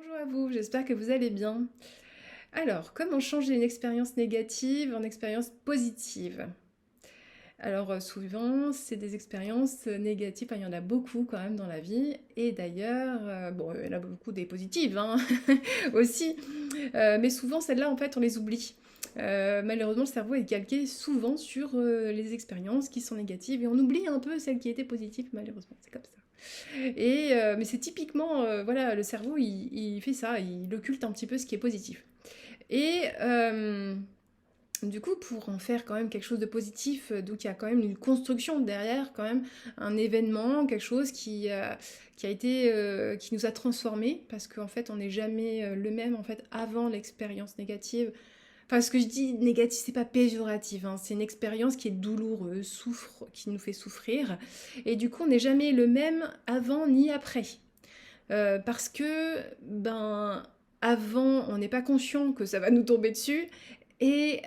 Bonjour à vous, j'espère que vous allez bien. Alors, comment changer une expérience négative en expérience positive? Alors, souvent, c'est des expériences négatives, enfin, il y en a beaucoup quand même dans la vie, et d'ailleurs, bon, il y en a beaucoup des positives, hein, aussi, mais souvent, celles-là, en fait, on les oublie. Malheureusement, le cerveau est calqué souvent sur les expériences qui sont négatives, et on oublie un peu celles qui étaient positives, malheureusement, c'est comme ça. Mais c'est typiquement, voilà, le cerveau, il fait ça, il occulte un petit peu ce qui est positif. Et du coup, pour en faire quand même quelque chose de positif, donc il y a quand même une construction derrière, quand même un événement, quelque chose qui a été, qui nous a transformés, parce qu'en fait, on n'est jamais le même en fait avant l'expérience négative. Enfin, ce que je dis négatif, c'est pas péjoratif, hein, c'est une expérience qui est douloureuse, qui nous fait souffrir, et du coup, on n'est jamais le même avant ni après. Parce que, ben, avant, on n'est pas conscient que ça va nous tomber dessus, et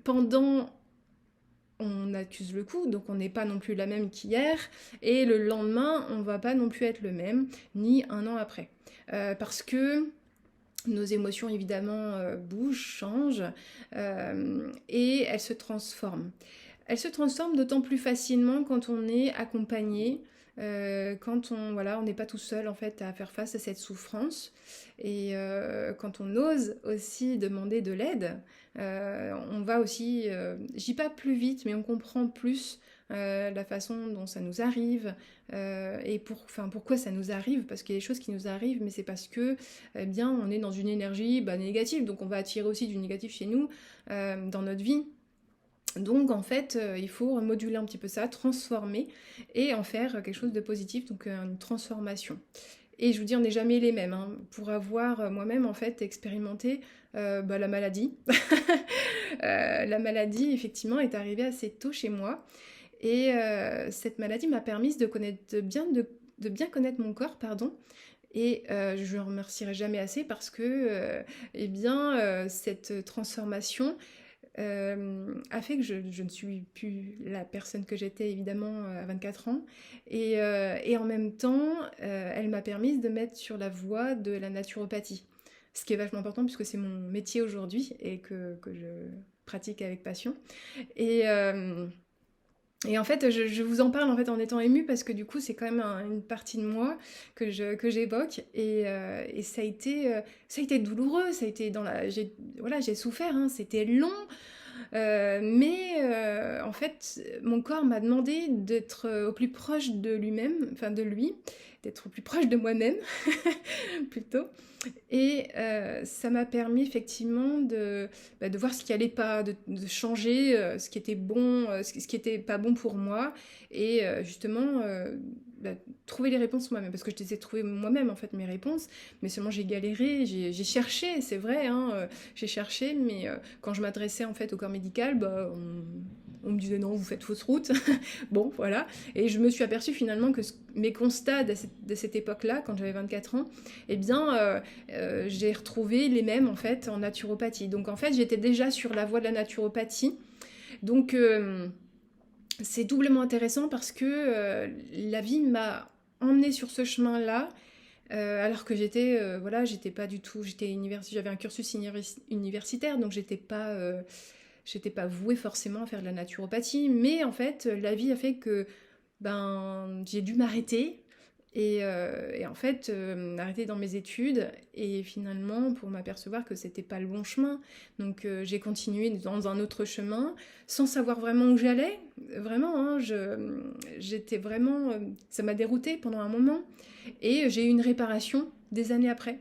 pendant, on accuse le coup, donc on n'est pas non plus la même qu'hier, et le lendemain, on va pas non plus être le même, ni un an après. Parce que nos émotions, évidemment, bougent, changent, et elles se transforment. Elles se transforment d'autant plus facilement quand on est accompagné, quand on voilà, on n'est pas tout seul en fait à faire face à cette souffrance, et quand on ose aussi demander de l'aide, on va aussi, je dis pas plus vite, mais on comprend plus la façon dont ça nous arrive, et pourquoi ça nous arrive, parce qu'il y a des choses qui nous arrivent, mais c'est parce que eh bien, on est dans une énergie négative, donc on va attirer aussi du négatif chez nous, dans notre vie. Donc en fait, il faut moduler un petit peu ça, transformer et en faire quelque chose de positif, donc une transformation. Et je vous dis, on n'est jamais les mêmes, hein. Pour avoir moi-même en fait expérimenté la maladie. La maladie, effectivement, est arrivée assez tôt chez moi. Et cette maladie m'a permis de bien connaître mon corps, pardon. Et je ne remercierai jamais assez parce que eh bien, cette transformation a fait que je ne suis plus la personne que j'étais évidemment à 24 ans. Et en même temps, elle m'a permis de mettre sur la voie de la naturopathie. Ce qui est vachement important puisque c'est mon métier aujourd'hui et que je pratique avec passion. Et, euh, et en fait, je vous en parle en fait en étant émue parce que du coup, c'est quand même une partie de moi que j'évoque, et ça a été douloureux, ça a été voilà, j'ai souffert, hein, c'était long, mais en fait, mon corps m'a demandé d'être au plus proche de lui-même, enfin de lui, d'être au plus proche de moi-même plutôt. Et ça m'a permis effectivement de voir ce qui allait pas, de changer ce qui était bon, ce qui était pas bon pour moi, et justement bah, trouver les réponses moi-même, parce que je les ai trouvées moi-même en fait mes réponses, mais seulement j'ai galéré, j'ai cherché, c'est vrai, hein, j'ai cherché, mais quand je m'adressais en fait au corps médical, on me disait non, vous faites fausse route. Bon, voilà. Et je me suis aperçue finalement que mes constats de cette époque-là, quand j'avais 24 ans, eh bien, j'ai retrouvé les mêmes en fait en naturopathie. Donc en fait, j'étais déjà sur la voie de la naturopathie. Donc c'est doublement intéressant parce que la vie m'a emmenée sur ce chemin-là. Alors que voilà, j'étais pas du tout, j'avais un cursus universitaire, donc j'étais pas vouée forcément à faire de la naturopathie, mais en fait, la vie a fait que j'ai dû m'arrêter, et en fait, arrêter dans mes études, et finalement, pour m'apercevoir que c'était pas le bon chemin. Donc, j'ai continué dans un autre chemin, sans savoir vraiment où j'allais. Vraiment, hein, j'étais vraiment. Ça m'a déroutée pendant un moment. Et j'ai eu une réparation des années après,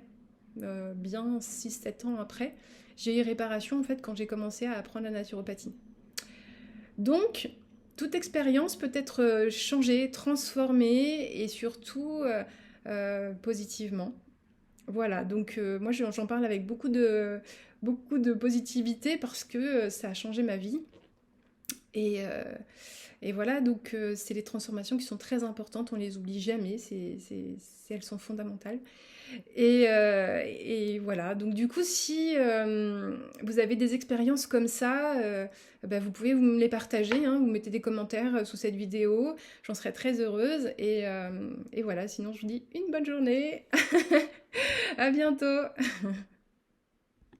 bien 6 7 ans après. J'ai eu réparation en fait quand j'ai commencé à apprendre la naturopathie. Donc, toute expérience peut être changée, transformée, et surtout positivement. Voilà, donc moi j'en parle avec beaucoup de positivité parce que ça a changé ma vie. Et, euh, et voilà, donc c'est les transformations qui sont très importantes, on les oublie jamais, elles sont fondamentales. Et voilà, donc du coup, si vous avez des expériences comme ça, vous pouvez me les partager, hein, vous mettez des commentaires sous cette vidéo, j'en serais très heureuse. Et voilà, sinon je vous dis une bonne journée. À bientôt.